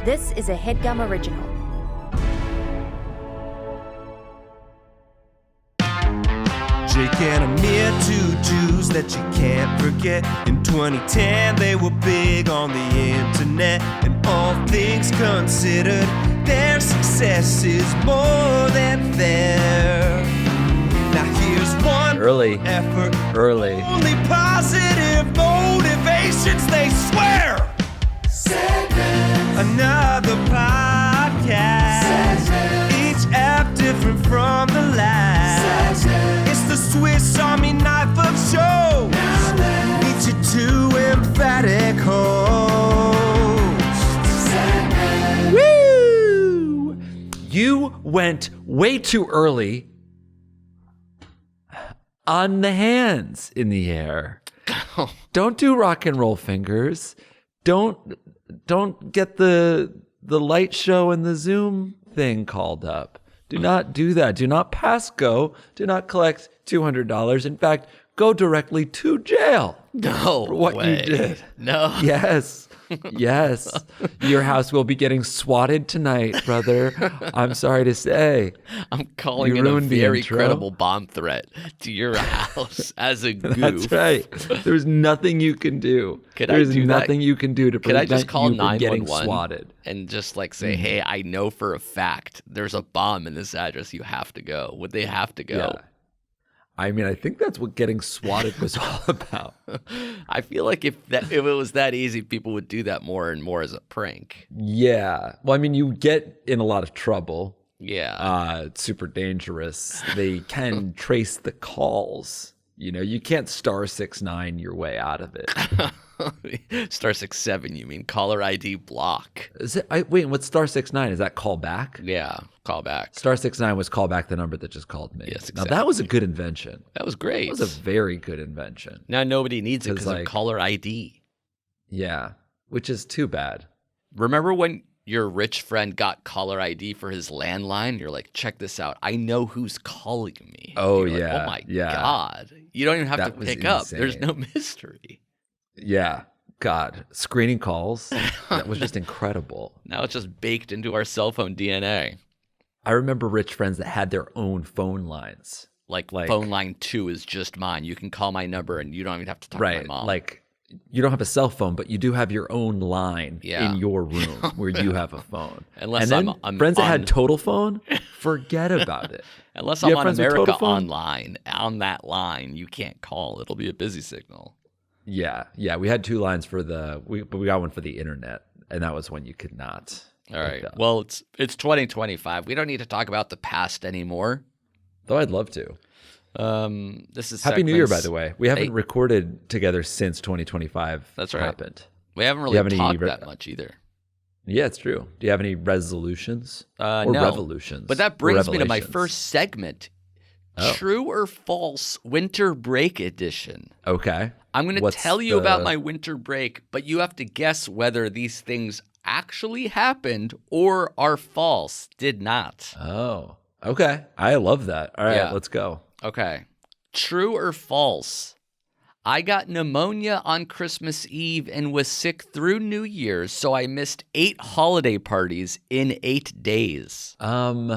This is a Headgum original. Jake and Amir, two Jews that you can't forget. In 2010, they were big on the internet. And all things considered, their success is more than fair. Now here's one Early. effort. Early. Only positive motivations, they swear. Another podcast. Each app different from the last. It's the Swiss Army knife of shows. Meet your two emphatic hosts. Woo! You went way too early on the hands in the air. Don't do rock and roll fingers. Don't get the light show and the Zoom thing called up. Do not do that. Do not pass go. Do not collect $200. In fact, go directly to jail. No for what way. you did. No. Yes. Yes. Your house will be getting swatted tonight, brother. I'm sorry to say. I'm calling You it a ruined the very intro. credible bomb threat to your house as a goof. That's right. There's nothing you can do. Could I There's do that? nothing you can do to Could I prevent just call you from getting 911 swatted. and just like say, hey, I know for a fact there's a bomb in this address. You have to go. Would they have to go? Yeah. I mean, I think that's what getting swatted was all about. I feel like if it was that easy, people would do that more and more as a prank. Yeah. Well, I mean, you get in a lot of trouble. Yeah. It's super dangerous. They can trace the calls. You know, you can't *69 your way out of it. *67, you mean caller ID block? Is it? Wait, what's *69? Is that call back? Yeah, call back. *69 was call back the number that just called me. Yes, Now that was a good invention. That was great. That was a very good invention. Now nobody needs it because like- of caller ID. Yeah, which is too bad. Remember when your rich friend got caller ID for his landline? You're like, check this out. I know who's calling me. Oh, You're like, yeah, oh my yeah. God. You don't even have That to was pick up. There's insane. no mystery. Yeah, God, screening calls. That was just incredible. Now it's just baked into our cell phone DNA. I remember rich friends that had their own phone lines. Like phone line 2 is just mine. You can call my number and you don't even have to talk to my Right, mom. like you don't have a cell phone, but you do have your own line Yeah. in your room where you have a phone. Unless and then I'm friends that on- had total phone, forget about it. Unless You I'm have on friends with America Total Phone? Online, on that line, you can't call. It'll be a busy signal. Yeah, we had two lines for but we got one for the internet, and that was when you could not. All right. hook up. Well, it's 2025. We don't need to talk about the past anymore. Though I'd love to. This is Happy New Year, by segments- the way. We haven't Hey. recorded together since 2025 That's right. happened. We haven't Do really you have any talked re- that much either. Yeah, it's true. Do you have any resolutions or No. revolutions? But that or brings me to my revelations? first segment. Oh. True or false winter break edition. Okay. I'm going to What's tell you about the- my winter break, but you have to guess whether these things actually happened or are false, did not. Oh, okay. I love that. All right, Yeah. let's go. Okay. True or false? I got pneumonia on Christmas Eve and was sick through New Year's, so I missed 8 holiday parties in 8 days. I'm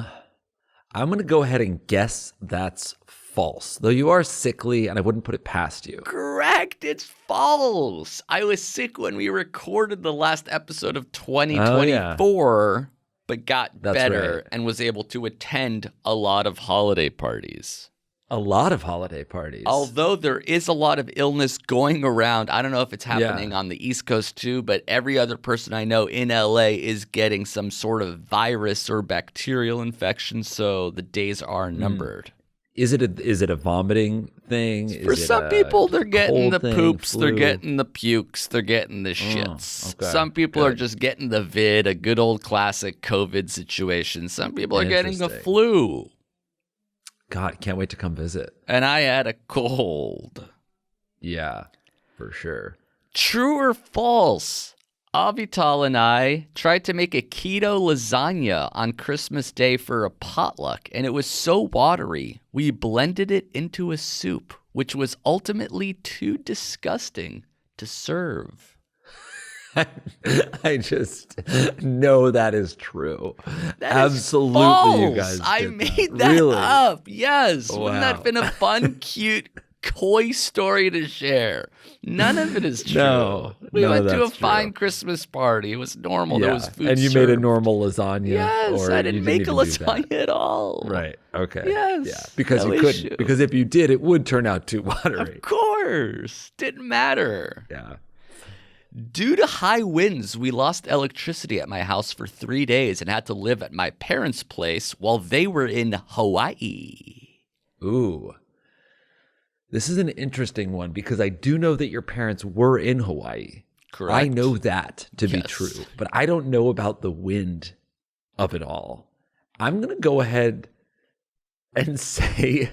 going to go ahead and guess that's false. Though you are sickly, and I wouldn't put it past you. Correct. It's false. I was sick when we recorded the last episode of 2024, but got That's better right. and was able to attend a lot of holiday parties. A lot of holiday parties. Although there is a lot of illness going around, I don't know if it's happening on the East Coast too, but every other person I know in LA is getting some sort of virus or bacterial infection, so the days are numbered. Is it a vomiting thing? For Is it some a people, they're getting cold the thing, poops, they're flu? getting the pukes, they're getting the shits. okay, Some people are good. just getting the vid, a good old classic COVID situation. Some people are getting the Interesting. flu. God, can't wait to come visit. And I had a cold. Yeah, for sure. True or false? Avital and I tried to make a keto lasagna on Christmas Day for a potluck, and it was so watery, we blended it into a soup, which was ultimately too disgusting to serve. I just know that is true. That Absolutely, is false. you guys. I did made that. that Really? up. Yes. Wow. Wouldn't that have been a fun, cute, coy story to share? None of it is true. No, we none went of to a that's true. fine Christmas party. It was normal. There was food and you made a served. normal lasagna. Yes, or I you didn't make a even do that? lasagna at all. Right. Okay. Yes, Yeah. Because no you couldn't. issue. Because if you did, it would turn out too watery. Of course. Didn't matter. Yeah. Due to high winds, we lost electricity at my house for 3 days and had to live at my parents' place while they were in Hawaii. Ooh. This is an interesting one because I do know that your parents were in Hawaii. Correct. I know that to be Yes. true, but I don't know about the wind of it all. I'm going to go ahead and say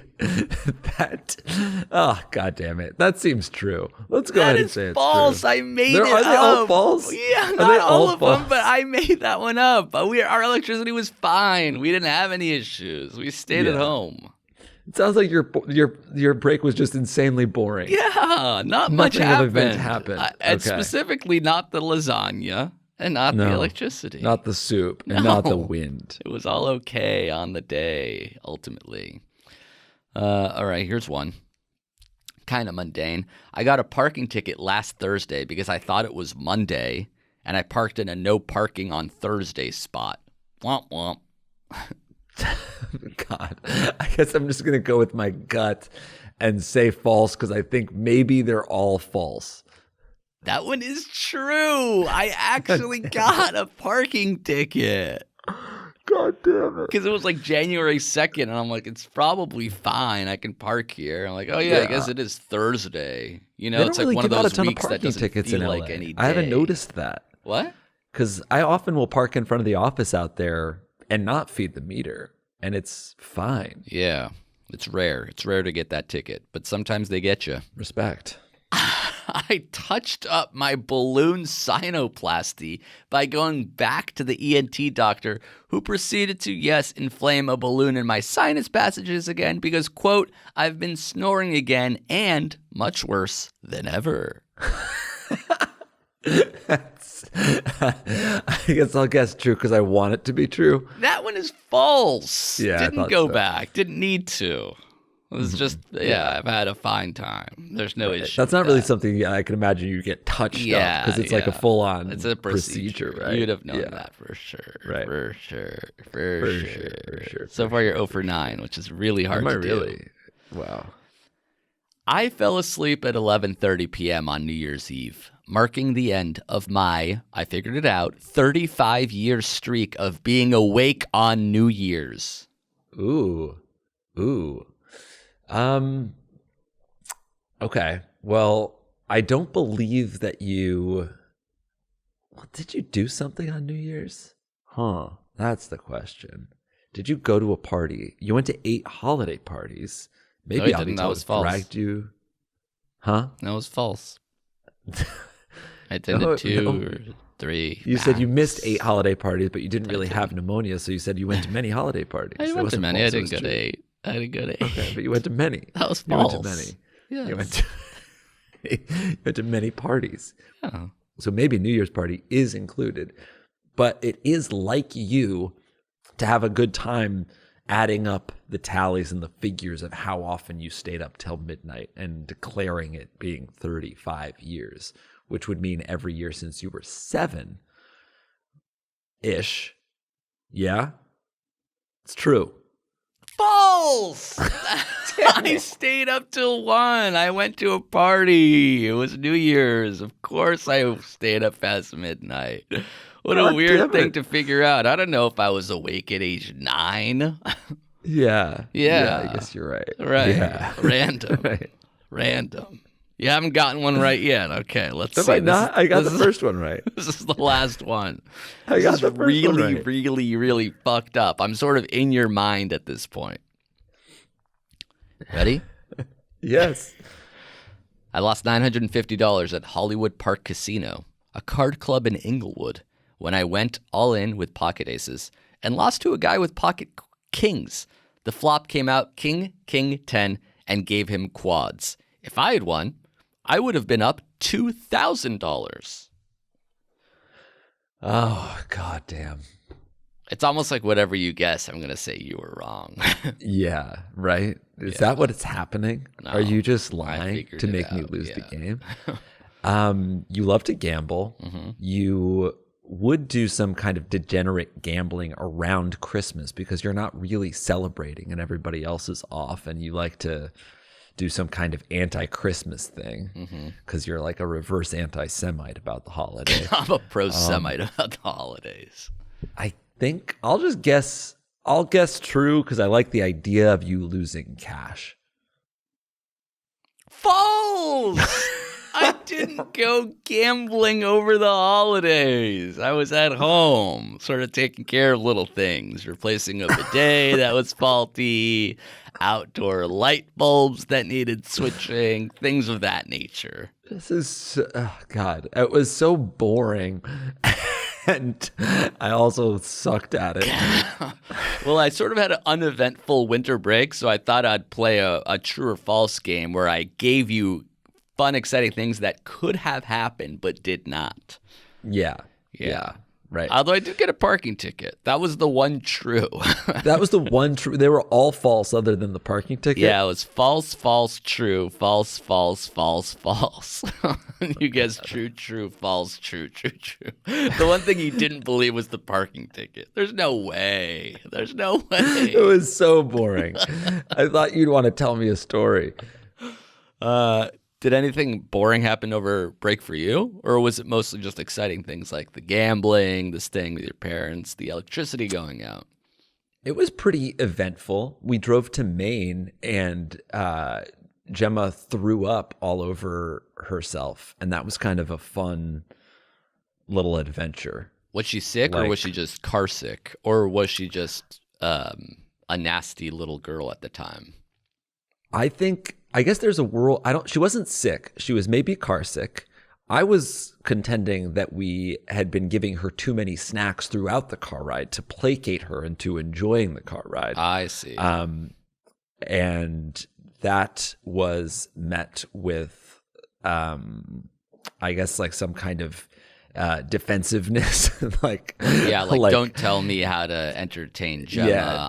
that, oh, God damn it. That seems true. Let's go ahead and say it's false. true. I made it Are they up. all false? Yeah, Are not they all all of them, false? but I made that one up. Our electricity was fine. We didn't have any issues. We stayed at Yeah. home. It sounds like your break was just insanely boring. Yeah, not much Nothing of happened. event happened. And Okay. specifically not the lasagna and not the electricity. Not the soup and not the No. wind. It was all okay on the day, ultimately. All right, here's one. Kind of mundane. I got a parking ticket last Thursday because I thought it was Monday, and I parked in a no parking on Thursday spot. Womp womp. God, I guess I'm just going to go with my gut and say false because I think maybe they're all false. That one is true. I actually got a parking ticket. God damn it. Because it was like January 2nd, and I'm like, it's probably fine. I can park here. I'm like, oh, yeah, I guess it is Thursday. You know, They it's don't like really one of give out those a ton of weeks that parking doesn't tickets feel in like LA. any day. I haven't noticed that What? because I often will park in front of the office out there and not feed the meter, and it's fine. Yeah, it's rare. It's rare to get that ticket, but sometimes they get you. Respect. I touched up my balloon sinoplasty by going back to the ENT doctor, who proceeded to, yes, inflame a balloon in my sinus passages again because, quote, I've been snoring again and much worse than ever. I guess I'll guess true because I want it to be true. That one is false. Yeah, I Didn't thought go so. back. Didn't need to. It was just, I've had a fine time. There's no issue. That's not with really that. something I can imagine you get touched Yeah, up because it's like a yeah. full-on It's a procedure, right? You'd have known Yeah. that for sure. Right. For sure. sure, So for far, you're 0 for 9, which is really hard Am I to do. really? Wow. I fell asleep at 11:30 p.m. on New Year's Eve, marking the end of my, I figured it out, 35-year streak of being awake on New Year's. Ooh. Okay. Well, I don't believe that you. Well, did you do something on New Year's? Huh. That's the question. Did you go to a party? You went to 8 holiday parties. Maybe I didn't. That was false. dragged you. Huh? That was false. I attended 2 no. or 3. You said you missed max. 8 holiday parties, but you didn't really have pneumia, so you said you went to many holiday parties. I That went to wasn't many. false, I it didn't was go to true. 8. I didn't go to 8. Okay, but you went to many. That was You false. went to many. Yes. You went to many parties. Yeah. So maybe New Year's party is included, but it is like you to have a good time adding up the tallies and the figures of how often you stayed up till midnight and declaring it being 35 years, which would mean every year since you were 7-ish. Yeah? It's true. False! I stayed up till 1. I went to a party. It was New Year's. Of course I stayed up past midnight. What a God weird damn thing it. to figure out. I don't know if I was awake at age 9. Yeah. Yeah. I guess you're right. Right. Yeah. Random. Right. Random. You haven't gotten one right yet. Okay, let's Am see. I not? I got the this first one right. This is the last one. I got This the is first one really, right. really, really fucked up. I'm sort of in your mind at this point. Ready? Yes. I lost $950 at Hollywood Park Casino, a card club in Inglewood, when I went all in with pocket aces and lost to a guy with pocket kings. The flop came out king, king, 10, and gave him quads. If I had won, I would have been up $2,000. Oh, god damn. It's almost like whatever you guess, I'm going to say you were wrong. Yeah, right? Is that what it's happening? No, Are you just I lying figured to it make me out, lose yeah. the game? You love to gamble. Mm-hmm. You would do some kind of degenerate gambling around Christmas because you're not really celebrating and everybody else is off, and you like to do some kind of anti-Christmas thing because you're like a reverse anti-Semite about the holiday. I'm a pro-Semite about the holidays. I think I'll guess true because I like the idea of you losing cash. False! I didn't go gambling over the holidays. I was at home, sort of taking care of little things, replacing a bidet that was faulty, outdoor light bulbs that needed switching, things of that nature. This is, God, it was so boring. And I also sucked at it. Well, I sort of had an uneventful winter break, so I thought I'd play a true or false game where I gave you fun, exciting things that could have happened but did not. Yeah. Right. Although I did get a parking ticket. That was the one true. That was the one true. They were all false other than the parking ticket. Yeah, it was false, false, true, false, false, false, false. You guessed true, true, false, true, true, true. The one thing you didn't believe was the parking ticket. There's no way. There's no way. It was so boring. I thought you'd want to tell me a story. Did anything boring happen over break for you? Or was it mostly just exciting things like the gambling, the staying with your parents, the electricity going out? It was pretty eventful. We drove to Maine and Gemma threw up all over herself. And that was kind of a fun little adventure. Was she sick or was she just car sick? Or was she just a nasty little girl at the time? I guess there's a world. She wasn't sick. She was maybe car sick. I was contending that we had been giving her too many snacks throughout the car ride to placate her into enjoying the car ride. I see. And that was met with, I guess, like some kind of defensiveness. Don't tell me how to entertain Gemma. Yeah,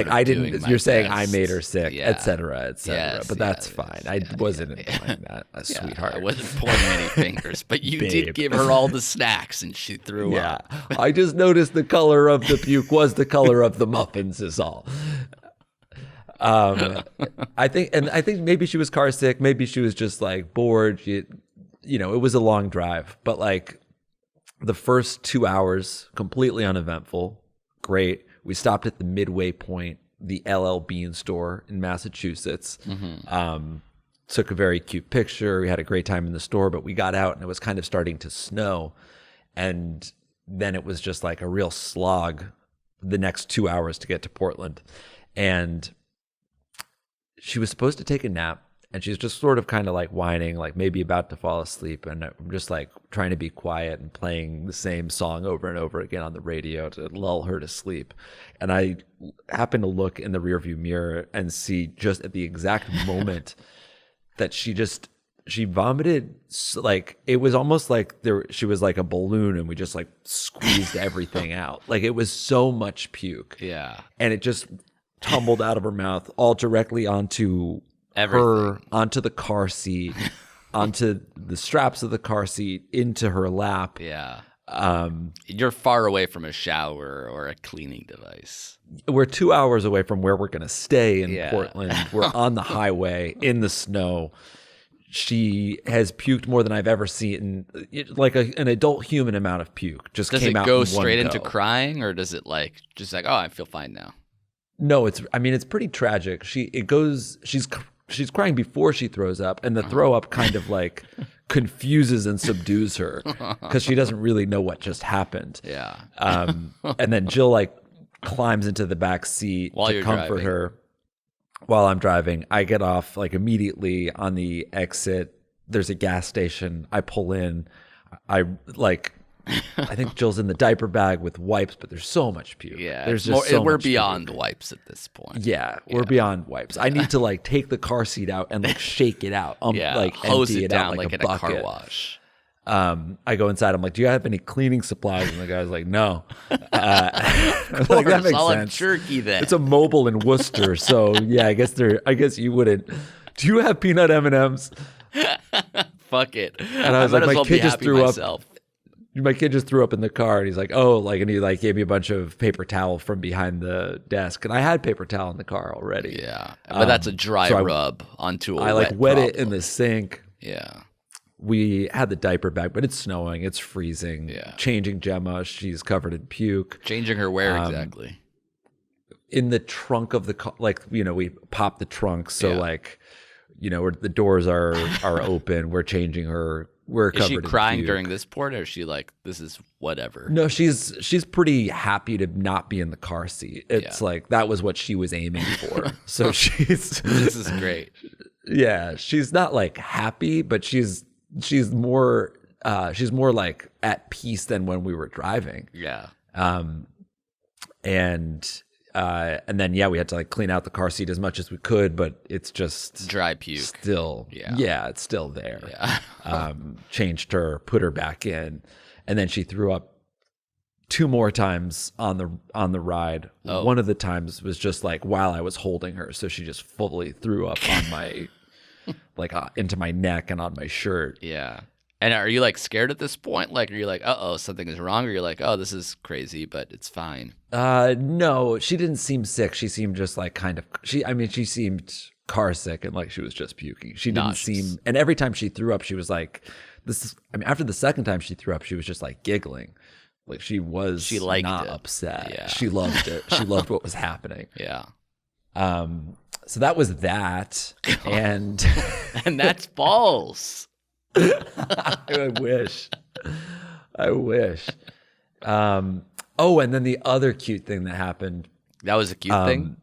I didn't. You're saying I made her sick, yeah. et cetera. Yes, but that's fine. I wasn't implying that, sweetheart. I wasn't pointing any fingers, but you did give her all the snacks and she threw up. I just noticed the color of the puke was the color of the muffins is all. I think maybe she was car sick. Maybe she was just like bored. It was a long drive, but like the first 2 hours, completely uneventful. Great. We stopped at the midway point, the LL Bean store in Massachusetts. Took a very cute picture. We had a great time in the store, but we got out and it was kind of starting to snow. And then it was just like a real slog the next 2 hours to get to Portland. And she was supposed to take a nap. And she's just sort of kind of like whining, like maybe about to fall asleep. And I'm just like trying to be quiet and playing the same song over and over again on the radio to lull her to sleep. And I happen to look in the rearview mirror and see just at the exact moment that she vomited. Like it was almost like she was like a balloon and we just like squeezed everything out. Like it was so much puke. Yeah. And it just tumbled out of her mouth all directly onto her, onto the car seat, onto the straps of the car seat, into her lap. Yeah. You're far away from a shower or a cleaning device. We're 2 hours away from where we're going to stay in Portland. We're on the highway in the snow. She has puked more than I've ever seen. Like an adult human amount of puke just came out. Does it go straight into crying, or does it just like, oh, I feel fine now? No, it's pretty tragic. She's crying before she throws up, and the throw up kind of like confuses and subdues her because she doesn't really know what just happened. Yeah. And then Jill like climbs into the back seat to comfort her while I'm driving. I get off like immediately on the exit. There's a gas station. I pull in. I think Jill's in the diaper bag with wipes, but there's so much puke. Yeah, there's just so we're much beyond puke. wipes at this point. Yeah, we're beyond wipes. I need to like take the car seat out and like shake it out, hose empty it down out like in a bucket. a car wash. I go inside. I'm like, "Do you have any cleaning supplies?" And the guy's like, "No." Of like, that course, makes I'll have sense. jerky then. It's a mobile in Worcester, so yeah. I guess you wouldn't. Do you have peanut M&Ms? Fuck it. And I was might like, as my well kid be just happy threw myself. My kid just threw up in the car, and he's like, "Oh," like, and he like gave me a bunch of paper towel from behind the desk, and I had paper towel in the car already. Yeah, but that's a dry so rub onto a I like wet wet it problem. in the sink. Yeah. We had the diaper bag, but it's snowing, it's freezing. Yeah. Changing Gemma, she's covered in puke. Changing her where exactly? In the trunk of the car, like, we pop the trunk, so Yeah. like, the doors are open. We're changing her. We're Is covered she in crying puke. during this part, or is she like, this is whatever? No, she's pretty happy to not be in the car seat. It's like that was what she was aiming for. So she's This is great. yeah, she's not like happy, but she's more like at peace than when we were driving. Yeah. And then we had to like clean out the car seat as much as we could, but it's just Dry puke. still it's still there. Yeah. Changed her, put her back in, and then she threw up 2 more times on the ride. Oh. One of the times was just like while I was holding her, so she just fully threw up on my like into my neck and on my shirt. Yeah. And are you like scared at this point? Like, are you like, uh-oh, something is wrong? Or you're like, oh, this is crazy, but it's fine. No, she didn't seem sick. She seemed just like she seemed car sick and like she was just puking. She didn't seem, and every time she threw up, she was like, after the second time she threw up, she was just like giggling. Like she liked not upset. Yeah. She loved it. She loved what was happening. Yeah. So that was that. And And that's balls. I wish. And then the other cute thing that happened. That was a cute thing.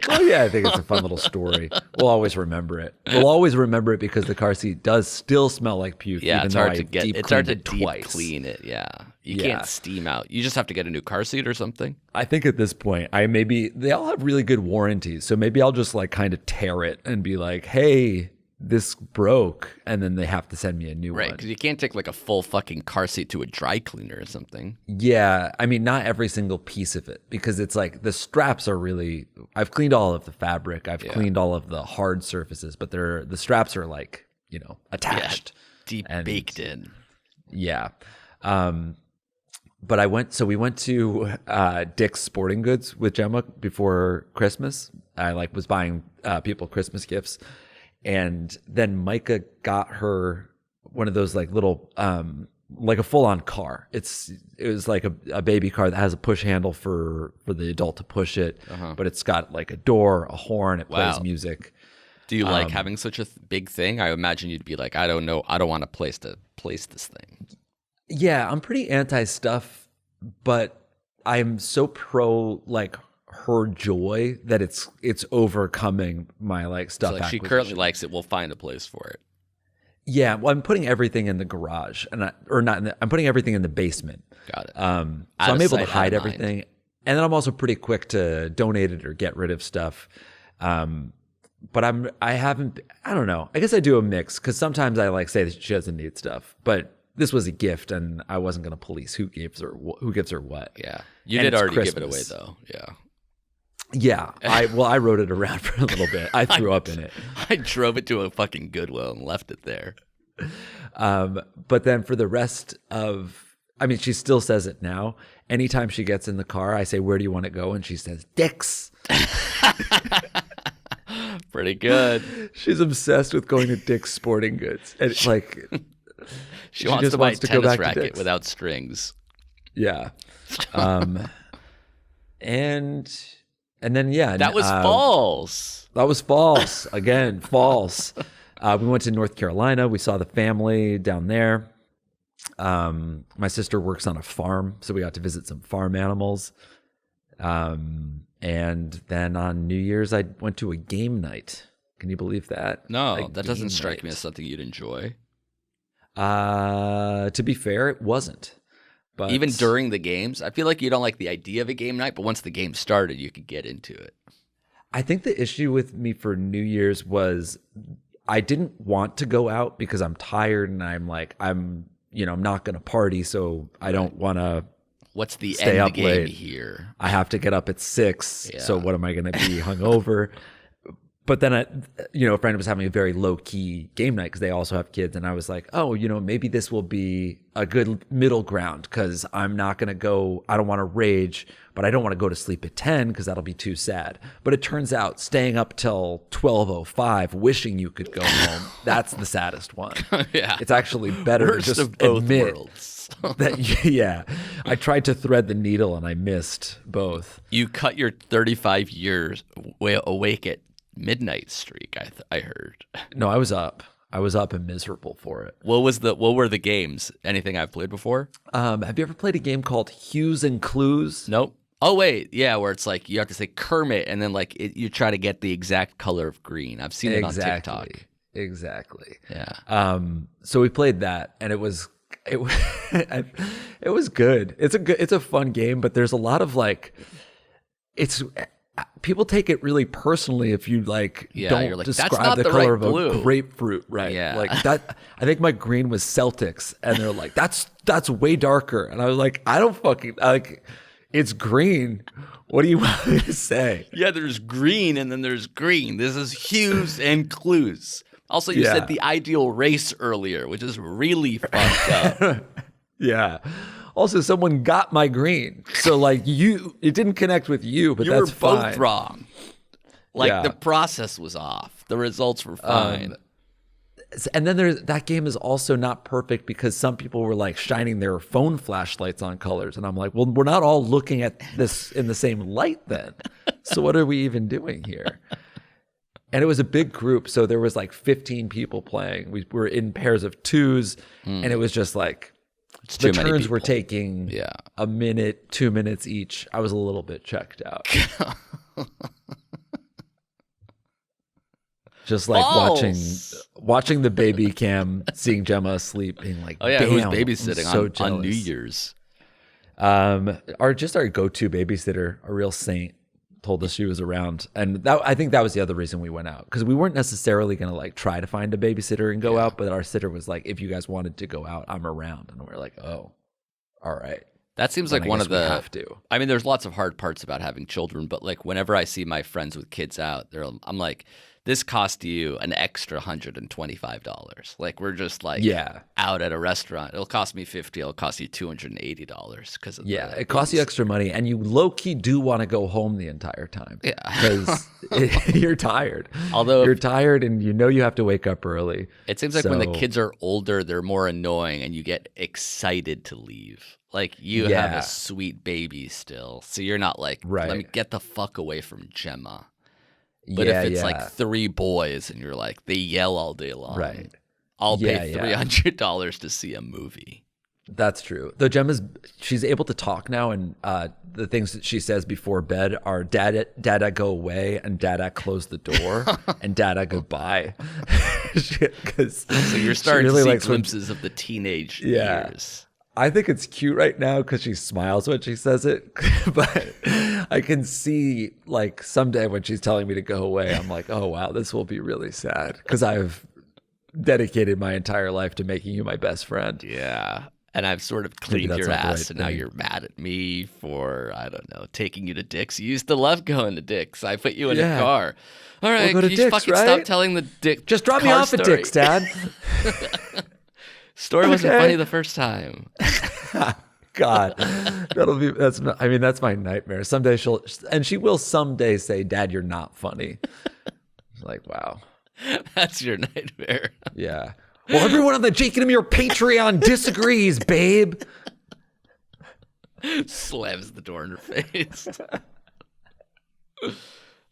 Oh yeah, I think it's a fun little story. We'll always remember it. We'll always remember it because the car seat does still smell like puke. Yeah, even it's though hard I to get. deep It's hard to cleaned it deep twice. clean it. Yeah, you Yeah. can't steam out. You just have to get a new car seat or something. I think at this point, they all have really good warranties, so maybe I'll just like kind of tear it and be like, "Hey, this broke," and then they have to send me a new Right, one. because you can't take like a full fucking car seat to a dry cleaner or something. Yeah, I mean, not every single piece of it, because it's like the straps are really. I've cleaned all of the fabric. I've cleaned all of the hard surfaces, but the straps are like attached, Deep and baked in. Yeah. But we went to Dick's Sporting Goods with Gemma before Christmas. I was buying people Christmas gifts. And then Micah got her one of those like little, like a full on car. It was like a baby car that has a push handle for the adult to push it, but it's got like a door, a horn, it plays music. Do you like having such a big thing? I imagine you'd be like, I don't know, I don't want a place to place this thing. Yeah, I'm pretty anti stuff, but I'm so pro like her joy that it's overcoming my like stuff. So like she currently likes it. We'll find a place for it. Yeah, well, I'm putting everything in the garage, I'm putting everything in the basement. Got it. So I'm able to hide everything, and then I'm also pretty quick to donate it or get rid of stuff. But I don't know. I guess I do a mix because sometimes I like say that she doesn't need stuff, but this was a gift, and I wasn't going to police who gives her what. Yeah, you And did it's already give it away Christmas. though. Yeah. Yeah, I rode it around for a little bit. I threw up in it. I drove it to a fucking Goodwill and left it there. But then for the rest of, she still says it now. Anytime she gets in the car, I say, "Where do you want to go?" And she says, "Dick's." Pretty good. She's obsessed with going to Dick's Sporting Goods. And it's like, She wants just to buy a wants to go tennis back to racket Dick's. without strings. yeah. And then, yeah. That was false. That was false. Again, false. We went to North Carolina. We saw the family down there. My sister works on a farm, so we got to visit some farm animals. And then on New Year's, I went to a game night. Can you believe that? No, that doesn't strike me as something you'd enjoy. To be fair, it wasn't. But Even during the games, I feel like you don't like the idea of a game night, but once the game started, you could get into it. I think the issue with me for New Year's was I didn't want to go out because I'm tired and I'm not going to party. So I don't want to What's the stay end up game late here? I have to get up at 6. Yeah. So what am I going to be hungover? But then, a friend was having a very low key game night because they also have kids. And I was like, oh, maybe this will be a good middle ground because I'm not going to go, I don't want to rage, but I don't want to go to sleep at 10 because that'll be too sad. But it turns out staying up till 12:05, wishing you could go home, that's the saddest one. Yeah. It's actually better Worst to just of both admit worlds. that, yeah, I tried to thread the needle and I missed both. You cut your 35 years awake at midnight streak, I heard. No, I was up and miserable for it. What were the games? Anything I've played before? Have you ever played a game called Hues and Clues? Nope. Oh wait, yeah, where it's like you have to say Kermit and then you try to get the exact color of green. I've seen it on TikTok. Exactly. Yeah. So we played that and it was it was good. It's a fun game, but there's a lot of people take it really personally if you don't like, describe the color right of blue. a grapefruit, right? Yeah. Like that. I think my green was Celtics, and they're like, that's way darker, and I was like, I don't fucking it's green. What do you want me to say? Yeah, there's green and then there's green. This is hues and clues. Also, you said the ideal race earlier, which is really fucked up. Yeah. Also, someone got my green. So it didn't connect with you, but that's fine. You were both wrong. The process was off. The results were fine. And then that game is also not perfect because some people were shining their phone flashlights on colors. And I'm like, well, we're not all looking at this in the same light then. So what are we even doing here? And it was a big group. So there was 15 people playing. We were in pairs of 2s. And it was just the turns were taking a minute, 2 minutes each. I was a little bit checked out. Just watching the baby cam, seeing Gemma asleep, being like, oh yeah, damn, who's babysitting so on New Year's? Our go-to babysitter, a real saint, told us she was around, and I think that was the other reason we went out, because we weren't necessarily going to try to find a babysitter and go out, but our sitter was like, if you guys wanted to go out, I'm around, and we're like, oh, all right. That seems like one of the. Have to. I mean, there's lots of hard parts about having children, but whenever I see my friends with kids out, I'm like, this cost you an extra $125. We're just out at a restaurant. It'll cost me $50. It'll cost you $280 because of it costs you extra money, and you low key do want to go home the entire time. Yeah, because you're tired. Although you're tired, and you have to wake up early. It seems like when the kids are older, they're more annoying, and you get excited to leave. You have a sweet baby still, so you're not right. Let me get the fuck away from Gemma. But if it's 3 boys and you're they yell all day long, right? I'll pay $300 to see a movie. That's true. Though she's able to talk now, and the things that she says before bed are "Dada, go away," and "Dada, close the door," and "Dada, goodbye." So you're starting to see glimpses of the teenage years. I think it's cute right now because she smiles when she says it, but I can see someday when she's telling me to go away, I'm like, oh wow, this will be really sad because I've dedicated my entire life to making you my best friend. Yeah. And I've sort of cleaned your ass, and now you're mad at me for, I don't know, taking you to Dick's. You used to love going to Dick's. I put you in a car. All right, can you fucking stop telling the Dick Just drop me off at Dick's, Dad. Story wasn't funny the first time. God, that's my nightmare. Someday she will someday say, "Dad, you're not funny." It's like, wow, that's your nightmare. Yeah. Well, everyone on the Jake and Amir Patreon disagrees, babe. Slams the door in her face.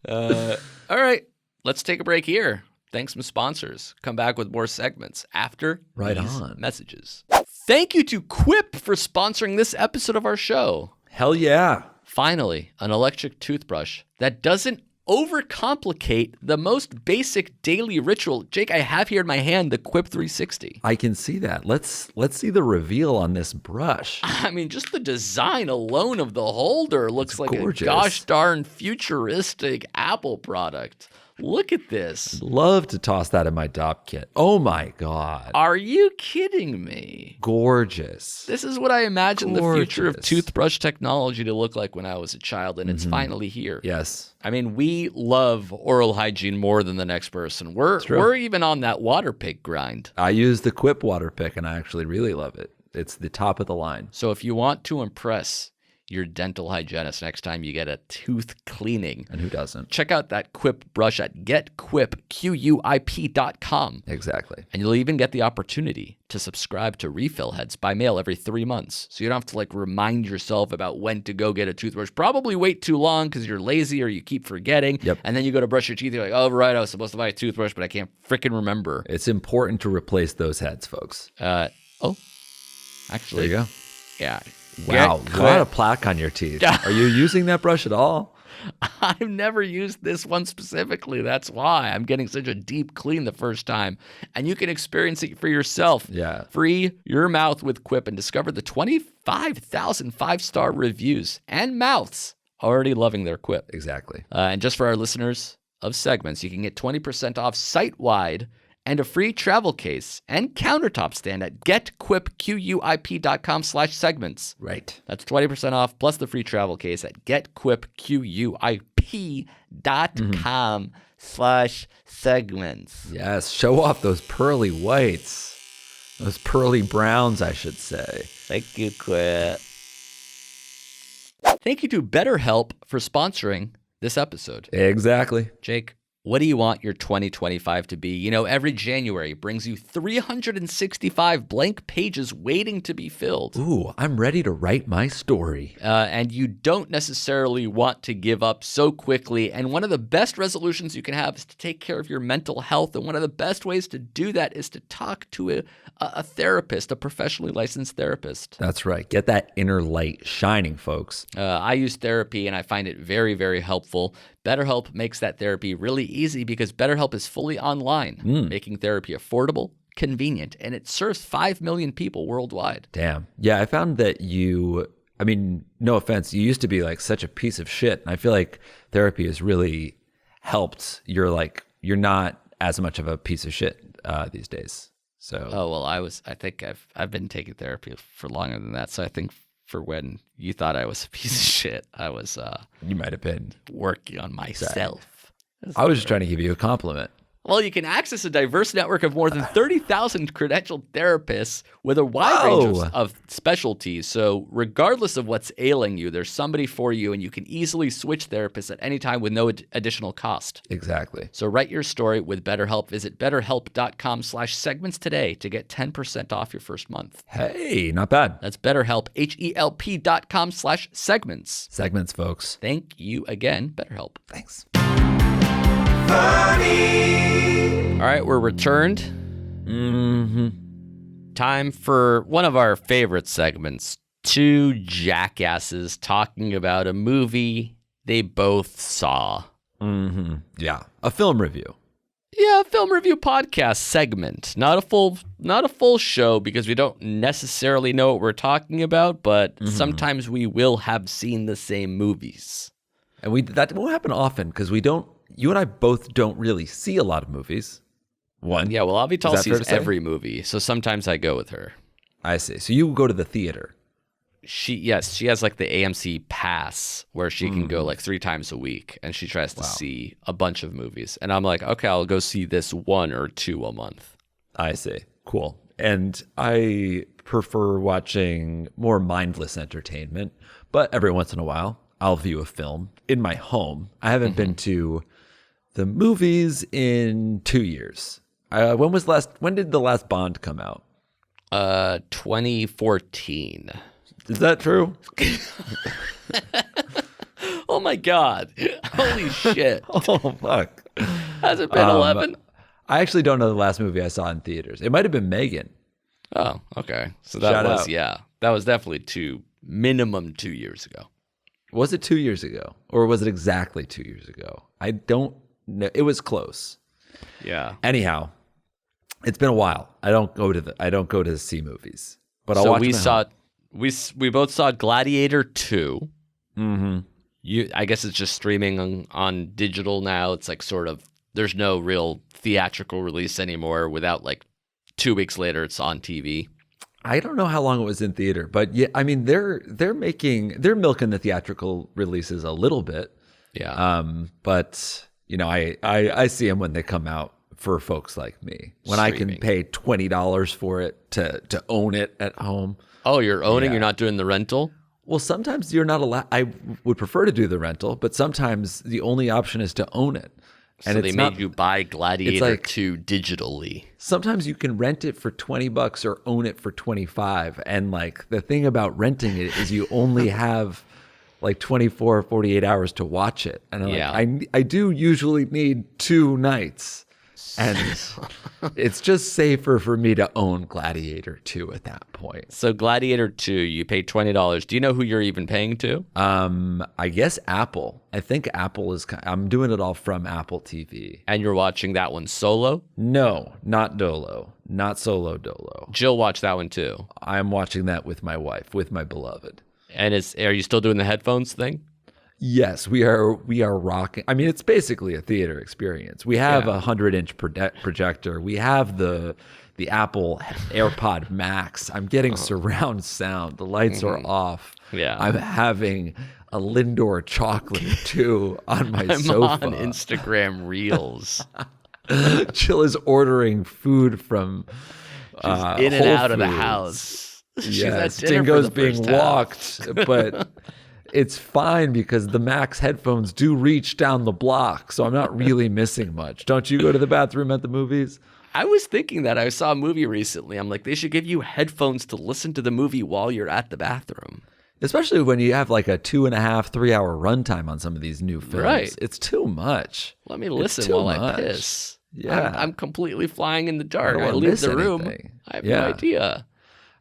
All right, let's take a break here. Thanks to sponsors. Come back with more segments after these messages. Thank you to Quip for sponsoring this episode of our show. Hell yeah. Finally, an electric toothbrush that doesn't overcomplicate the most basic daily ritual. Jake, I have here in my hand the Quip 360. I can see that. Let's see the reveal on this brush. I mean, just the design alone of the holder looks like gorgeous. a gosh darn futuristic Apple product. Look at this. Love to toss that in my Dopp kit. Oh my God. Are you kidding me? Gorgeous. This is what I imagined the future of toothbrush technology to look like when I was a child, and it's finally here. Yes. I mean, we love oral hygiene more than the next person. We're even on that water pick grind. I use the Quip water pick, and I actually really love it. It's the top of the line. So if you want to impress your dental hygienist next time you get a tooth cleaning. And who doesn't? Check out that Quip brush at getquip.com. Exactly. And you'll even get the opportunity to subscribe to Refill Heads by mail every 3 months. So you don't have to remind yourself about when to go get a toothbrush. Probably wait too long because you're lazy or you keep forgetting. Yep. And then you go to brush your teeth. You're like, oh, right, I was supposed to buy a toothbrush, but I can't freaking remember. It's important to replace those heads, folks. Actually. There you go. Yeah. Wow, a lot of plaque on your teeth. Are you using that brush at all? I've never used this one specifically. That's why I'm getting such a deep clean the first time. And you can experience it for yourself. Yeah. Free your mouth with Quip and discover the 25,000 5-star reviews and mouths already loving their Quip. Exactly. And just for our listeners of Segments, you can get 20% off site-wide and a free travel case and countertop stand at getquipquip.com/segments. Right. That's 20% off plus the free travel case at getquipquip.com/segments. Yes, show off those pearly whites. Those pearly browns, I should say. Thank you, Quip. Thank you to BetterHelp for sponsoring this episode. Exactly. Jake, what do you want your 2025 to be? You know, every January brings you 365 blank pages waiting to be filled. Ooh, I'm ready to write my story. And you don't necessarily want to give up so quickly. And one of the best resolutions you can have is to take care of your mental health. And one of the best ways to do that is to talk to a therapist, a professionally licensed therapist. That's right. Get that inner light shining, folks. I use therapy and I find it very, very helpful. BetterHelp makes that therapy really easy because BetterHelp is fully online, making therapy affordable, convenient, and it serves 5 million people worldwide. Damn. Yeah, I found that no offense, you used to be such a piece of shit. And I feel like therapy has really helped. You're not as much of a piece of shit these days. So. Oh, well, I think I've been taking therapy for longer than that. So I think for when you thought I was a piece of shit, I was you might have been working on myself. I was just trying to give you a compliment. Well, you can access a diverse network of more than 30,000 credentialed therapists with a wide range of specialties. So regardless of what's ailing you, there's somebody for you, and you can easily switch therapists at any time with no additional cost. Exactly. So write your story with BetterHelp. Visit betterhelp.com/segments today to get 10% off your first month. Hey, not bad. That's BetterHelp, HELP.com/segments. Segments, folks. Thank you again, BetterHelp. Thanks. All right, we're returned. Time for one of our favorite segments. Two jackasses talking about a movie they both saw. Yeah, a film review. Yeah, a film review podcast segment. Not a full show because we don't necessarily know what we're talking about, but sometimes we will have seen the same movies. And that won't happen often because you and I both don't really see a lot of movies. Yeah, well, Avital sees every movie, so sometimes I go with her. I see. So you go to the theater. She has the AMC pass where she can go 3 times a week, and she tries to see a bunch of movies. And I'm like, okay, I'll go see this 1 or 2 a month. I see. Cool. And I prefer watching more mindless entertainment, but every once in a while, I'll view a film in my home. I haven't been to the movies in 2 years. When did the last Bond come out? 2014. Is that true? Oh my God. Holy shit. Oh, fuck. Has it been 11? I actually don't know the last movie I saw in theaters. It might have been Megan. Oh, okay. So that was definitely minimum 2 years ago. Was it 2 years ago? Or was it exactly 2 years ago? I don't know. It was close. Yeah. Anyhow, it's been a while. I don't go to see movies. But I'll watch we both saw Gladiator 2. I guess it's just streaming on digital now. It's sort of There's no real theatrical release anymore without like 2 weeks later it's on TV. I don't know how long it was in theater, but yeah, I mean they're milking the theatrical releases a little bit. Yeah. But you know, I see them when they come out for folks like me. When I can pay $20 for it to own it at home. Oh, you're owning, Yeah. you're not doing the rental? Well, sometimes you're not allowed. I would prefer to do the rental, but sometimes the only option is to own it. And so they made you buy Gladiator 2 digitally. Sometimes you can rent it for $20 or own it for 25. And like the thing about renting it is you only have like 24 or 48 hours to watch it. And I do usually need 2 nights. And it's just safer for me to own Gladiator 2 at that point. So Gladiator 2, you paid $20. Do you know who you're even paying to? I guess Apple. I think Apple is. I'm doing it all from Apple TV. And you're watching that one solo? No, not Dolo. Not solo Dolo. Jill watched that one too. I'm watching that with my wife, with my beloved. And are you still doing the headphones thing? Yes, we are rocking. I mean, it's basically a theater experience. We have a 100-inch projector. We have the Apple AirPod Max. I'm getting surround sound. The lights are off. Yeah. I'm having a Lindor chocolate too on my sofa. I'm on Instagram Reels. Jill is ordering food from in and Whole out of the Foods. house. She's Yes, at dinner Dingo's for the first being half. walked, but it's fine because the Max headphones do reach down the block, so I'm not really missing much. Don't you go to the bathroom at the movies? I was thinking that. I saw a movie recently. I'm like, they should give you headphones to listen to the movie while you're at the bathroom. Especially when you have like a 2.5, 3 hour runtime on some of these new films. Right. It's too much. Let me listen too while I much. piss. Yeah. I'm completely flying in the dark. don't I wanna leave miss the room. anything. I have Yeah. no idea.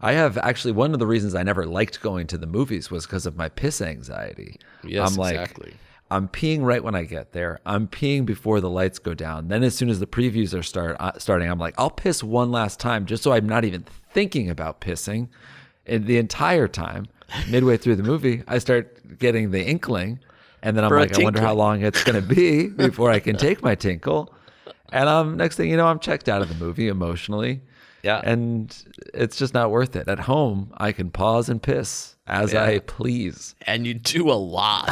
I have actually one of the reasons I never liked going to the movies was because of my piss anxiety. Yes, I'm like, exactly. I'm peeing right when I get there. I'm peeing before the lights go down. Then as soon as the previews are starting, I'm like, I'll piss one last time just so I'm not even thinking about pissing. And the entire time, midway through the movie, I start getting the inkling. And then I'm like, I wonder how long it's going to be before I can take my tinkle. And next thing you know, I'm checked out of the movie emotionally. Yeah. And it's just not worth it. At home, I can pause and piss as I please. And you do a lot.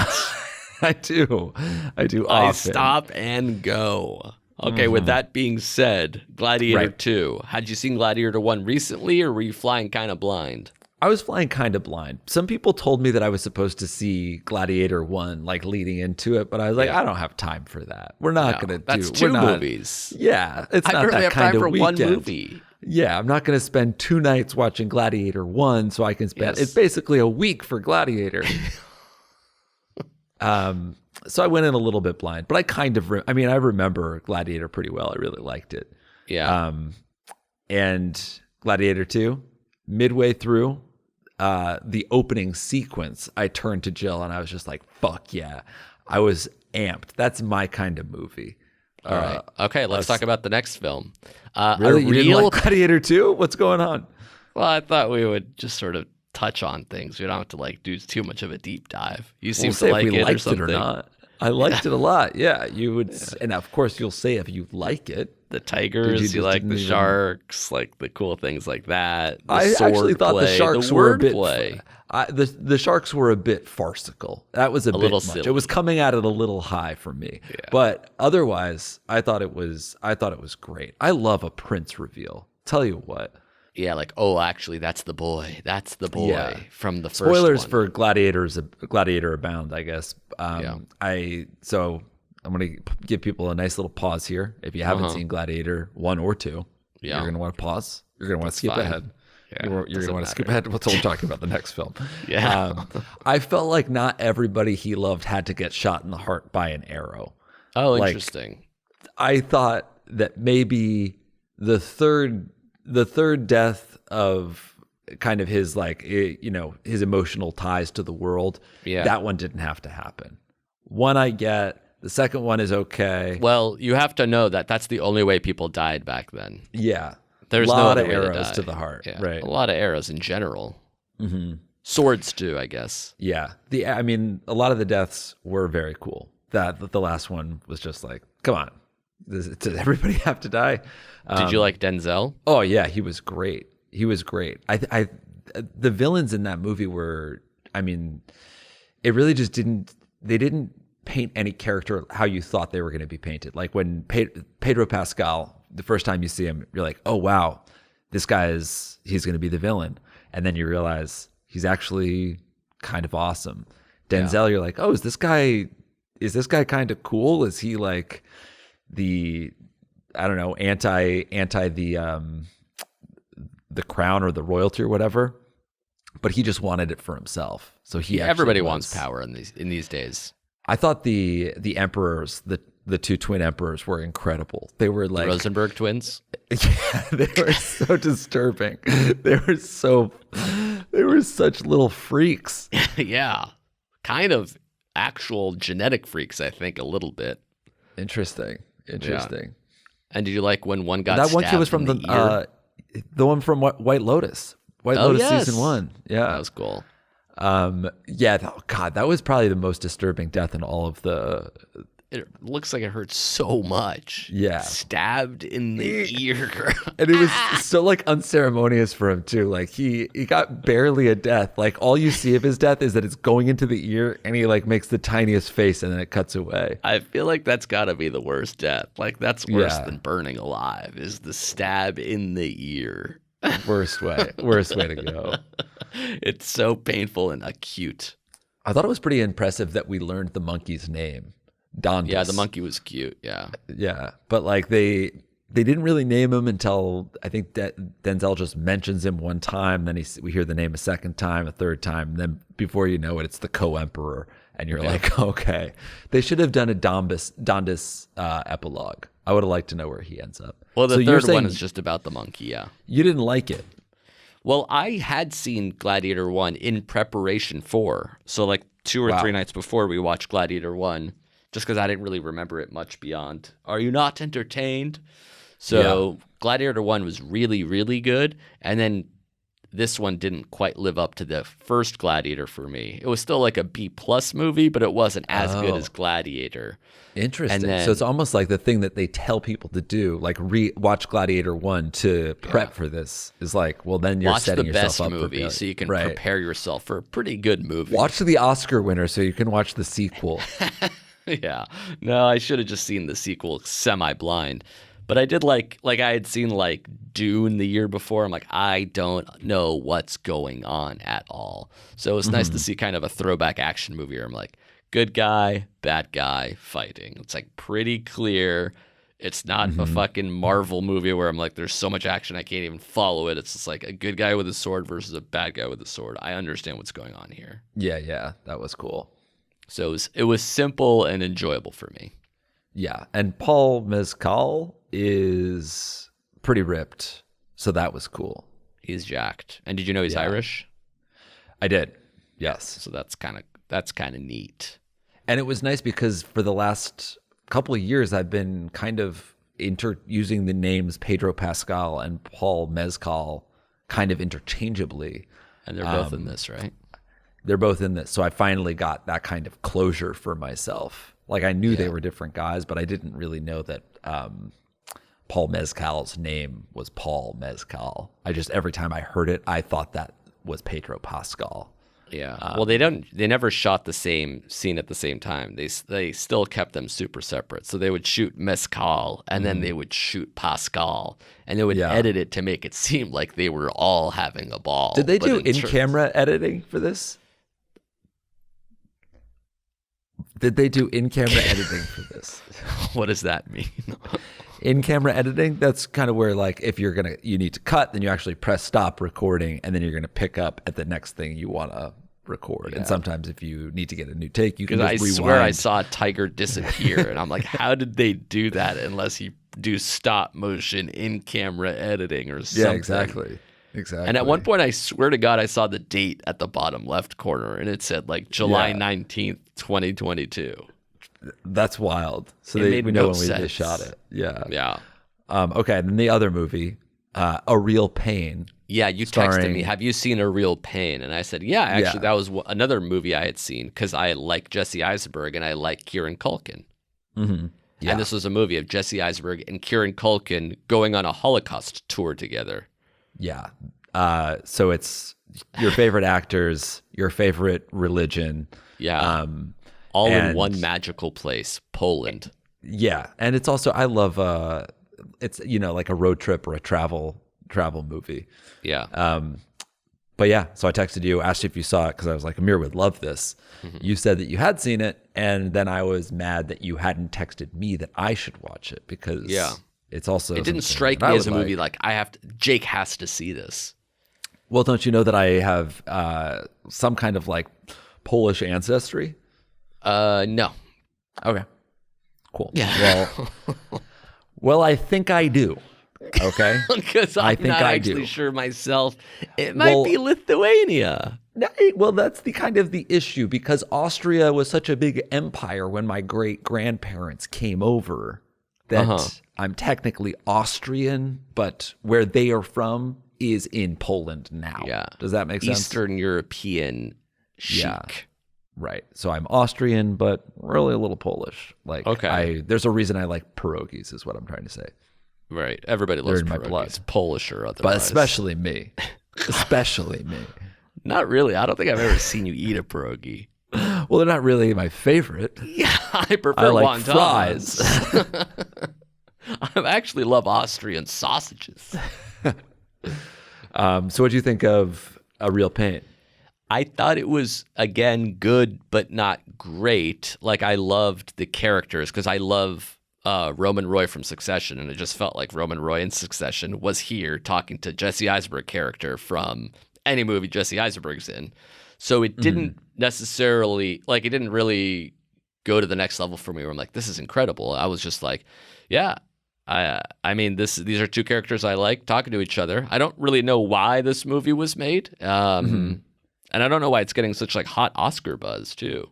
I do. I I often. stop and go. Okay, with that being said, Gladiator Right. 2. Had you seen Gladiator 1 recently, or were you flying kind of blind? I was flying kind of blind. Some people told me that I was supposed to see Gladiator 1 like leading into it, but I was like, I don't have time for that. We're not going to do That's we're 2 not, movies. Yeah, it's I not barely that have kind time of for weekend. one movie. Yeah, I'm not going to spend 2 nights watching Gladiator 1 so I can spend it's basically a week for Gladiator. So I went in a little bit blind, but I kind of I remember Gladiator pretty well. I really liked it. Yeah. And Gladiator 2, midway through the opening sequence, I turned to Jill and I was just like, fuck yeah. I was amped. That's my kind of movie. All right. Okay, let's talk about the next film. Really? You didn't like Gladiator 2? What's going on? Well, I thought we would just sort of touch on things. We don't have to like do too much of a deep dive. You seem to like if we it or liked something. it or not. I liked it a lot. Yeah, you would, and of course you'll say if you like it. The tigers, you like the sharks, like the cool things like that. The I actually thought the sharks were a bit. play. The sharks were a bit farcical. That was a bit little much. silly. It was coming at it a little high for me. Yeah. But otherwise, I thought it was great. I love a Prince reveal. Tell you what. Yeah, like, oh, actually, that's the boy. That's the boy from the first Spoilers one. for Gladiator Abound, I guess. I'm going to give people a nice little pause here. If you haven't seen Gladiator 1 or 2, you're going to want to pause. You're going to want to skip ahead. Yeah, you're going to want to skip ahead until we're talking about the next film. Yeah. I felt like not everybody he loved had to get shot in the heart by an arrow. Oh, Like, interesting. I thought that maybe the third death of kind of his his emotional ties to the world. Yeah. That one didn't have to happen. One I get. The second one is okay. Well, you have to know that that's the only way people died back then. Yeah. There's a no lot other of way arrows die. to the heart. Yeah, Right. A lot of arrows in general. Mm-hmm. Swords too, I guess. Yeah. A lot of the deaths were very cool. The last one was just like, come on. Does everybody have to die? Did you like Denzel? Oh yeah, he was great. He was great. The villains in that movie were, I mean, it really just they didn't paint any character how you thought they were going to be painted. Like when Pedro Pascal, the first time you see him, you're like, oh wow, he's going to be the villain. And then you realize he's actually kind of awesome. Denzel, you're like, oh, is this guy kind of cool? Is he like the, I don't know, anti the crown or the royalty or whatever? But he just wanted it for himself. So everybody wants power in these days. I thought the emperors, the two twin emperors, were incredible. They were like the Rosenberg twins. Yeah, they were so disturbing. They were such little freaks. Yeah, kind of actual genetic freaks. I think a little bit. Interesting. Yeah. And did you like when one got that stabbed one kid was from the one from White Lotus? Lotus yes. season 1. Yeah, that was cool. God, that was probably the most disturbing death in all of the. It looks like it hurt so much. Yeah, stabbed in the ear, and it was so like unceremonious for him too. Like he got barely a death. Like all you see of his death is that it's going into the ear, and he like makes the tiniest face, and then it cuts away. I feel like that's got to be the worst death. Like that's worse than burning alive. Is the stab in the ear? Worst way to go. It's so painful and acute. I thought it was pretty impressive that we learned the monkey's name, Dondas. Yeah, the monkey was cute. Yeah, but like they didn't really name him until I think Denzel just mentions him one time. Then we hear the name a second time, a third time. And then before you know it, it's the co-emperor, and you're like, okay, they should have done a Dondas epilogue. I would have liked to know where he ends up. Well, the third one is just about the monkey, yeah. You didn't like it? Well, I had seen Gladiator 1 in preparation for. So like 2 or 3 nights before we watched Gladiator 1, just because I didn't really remember it much beyond, are you not entertained? So Gladiator 1 was really, really good. And then this one didn't quite live up to the first Gladiator for me. It was still like a B+ movie, but it wasn't as good as Gladiator. Interesting. So it's almost like the thing that they tell people to do, like watch Gladiator 1 to prep for this, is like, well, then you're setting yourself up for watch the best movie so you can prepare yourself for a pretty good movie. Watch the Oscar winner so you can watch the sequel. Yeah. No, I should have just seen the sequel semi-blind. But I did like I had seen like Dune the year before. I'm like, I don't know what's going on at all. So it was nice to see kind of a throwback action movie where I'm like, good guy, bad guy fighting. It's like pretty clear. It's not a fucking Marvel movie where I'm like, there's so much action I can't even follow it. It's just like a good guy with a sword versus a bad guy with a sword. I understand what's going on here. Yeah, that was cool. So it was simple and enjoyable for me. Yeah, and Paul Mescal is pretty ripped, so that was cool. He's jacked. And did you know he's Irish? I did. Yes. So that's kind of neat. And it was nice because for the last couple of years, I've been kind of using the names Pedro Pascal and Paul Mescal kind of interchangeably. And they're both in this, right? They're both in this. So I finally got that kind of closure for myself. Like I knew they were different guys, but I didn't really know that Paul Mescal's name was Paul Mescal. Every time I heard it, I thought that was Pedro Pascal. Yeah. Well, they never shot the same scene at the same time. They still kept them super separate. So they would shoot Mescal and then they would shoot Pascal and they would edit it to make it seem like they were all having a ball. Did they do in-camera editing for this? Did they do in-camera editing for this? What does that mean? In-camera editing, that's kind of where like if you need to cut, then you actually press stop recording and then you're going to pick up at the next thing you want to record. Yeah. And sometimes if you need to get a new take, you can just rewind. I swear I saw a tiger disappear and I'm like, how did they do that unless you do stop motion in-camera editing or something? Yeah, exactly. And at one point, I swear to God, I saw the date at the bottom left corner and it said like July 19th, 2022. That's wild. So we know when they shot it. Yeah. Yeah. Okay. Then the other movie, A Real Pain. Yeah. You texted me, have you seen A Real Pain? And I said, yeah, actually, that was another movie I had seen because I like Jesse Eisenberg and I like Kieran Culkin. Mm-hmm. Yeah. And this was a movie of Jesse Eisenberg and Kieran Culkin going on a Holocaust tour together. Yeah. So it's your favorite actors, your favorite religion. Yeah. All in and- one magical place, Poland. Yeah. And it's also, I love, it's, like a road trip or a travel movie. Yeah. But yeah, so I texted you, asked you if you saw it because I was like, Amir would love this. You said that you had seen it, and then I was mad that you hadn't texted me that I should watch it because it's also it didn't something strike that me I as a would movie like Jake has to see this. Well, don't you know that I have some kind of like Polish ancestry? No. Okay, cool. Yeah. Well, I think I do. Okay, Because I I'm think not I actually do. sure myself. It might be Lithuania. No, well, that's the kind of the issue because Austria was such a big empire when my great grandparents came over that I'm technically Austrian, but where they are from is in Poland now. Yeah. Does that make sense? Eastern European chic. Yeah. Right. So I'm Austrian, but really a little Polish. Like, Okay. there's a reason I like pierogies, is what I'm trying to say. Right. Everybody loves in my pierogies, blood. Polish or otherwise. But especially me. Especially me. Not really. I don't think I've ever seen you eat a pierogi. Well, they're not really my favorite. Yeah, I prefer I like wontons. fries. I actually love Austrian sausages. So what do you think of A Real Pain? I thought it was, again, good, but not great. Like, I loved the characters because I love Roman Roy from Succession, and it just felt like Roman Roy in Succession was here talking to Jesse Eisenberg character from any movie Jesse Eisenberg's in. So it didn't necessarily, like, it didn't really go to the next level for me where I'm like, this is incredible. I was just like, yeah. I mean, these are two characters I like talking to each other. I don't really know why this movie was made. And I don't know why it's getting such like hot Oscar buzz too.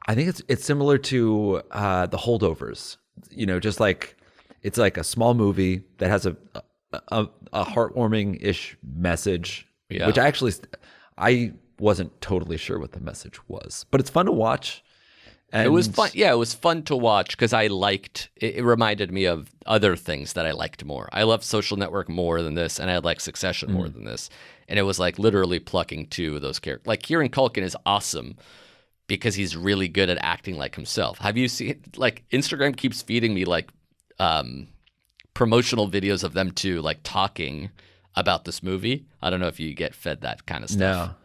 I think it's similar to The Holdovers. Just like it's like a small movie that has a heartwarming-ish message, which I wasn't totally sure what the message was, but it's fun to watch. And it was fun. Yeah, it was fun to watch because I liked it. It reminded me of other things that I liked more. I loved Social Network more than this, and I liked Succession more than this. And it was like literally plucking two of those characters. Like Kieran Culkin is awesome because he's really good at acting like himself. Have you seen, like, Instagram keeps feeding me like promotional videos of them two like talking about this movie. I don't know if you get fed that kind of stuff. No.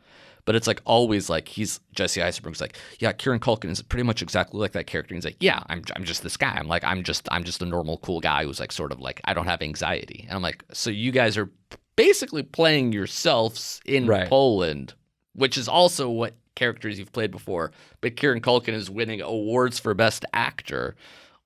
But it's like always like Jesse Eisenberg's like, yeah, Kieran Culkin is pretty much exactly like that character. And he's like, yeah, I'm just this guy. I'm just a normal cool guy who's like sort of like I don't have anxiety. And I'm like, so you guys are basically playing yourselves in Poland, which is also what characters you've played before. But Kieran Culkin is winning awards for Best Actor,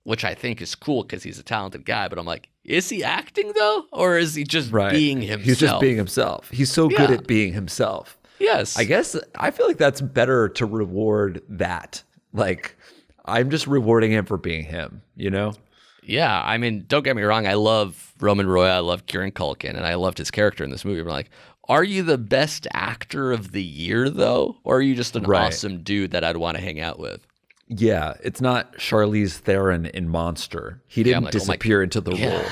which I think is cool because he's a talented guy. But I'm like, is he acting though, or is he just being himself? He's just being himself. He's so good at being himself. Yes. I guess I feel like that's better to reward that. Like, I'm just rewarding him for being him, Yeah. I mean, don't get me wrong. I love Roman Roy. I love Kieran Culkin, and I loved his character in this movie. But I'm like, are you the best actor of the year, though? Or are you just an awesome dude that I'd want to hang out with? Yeah. It's not Charlize Theron in Monster. He didn't disappear into the role.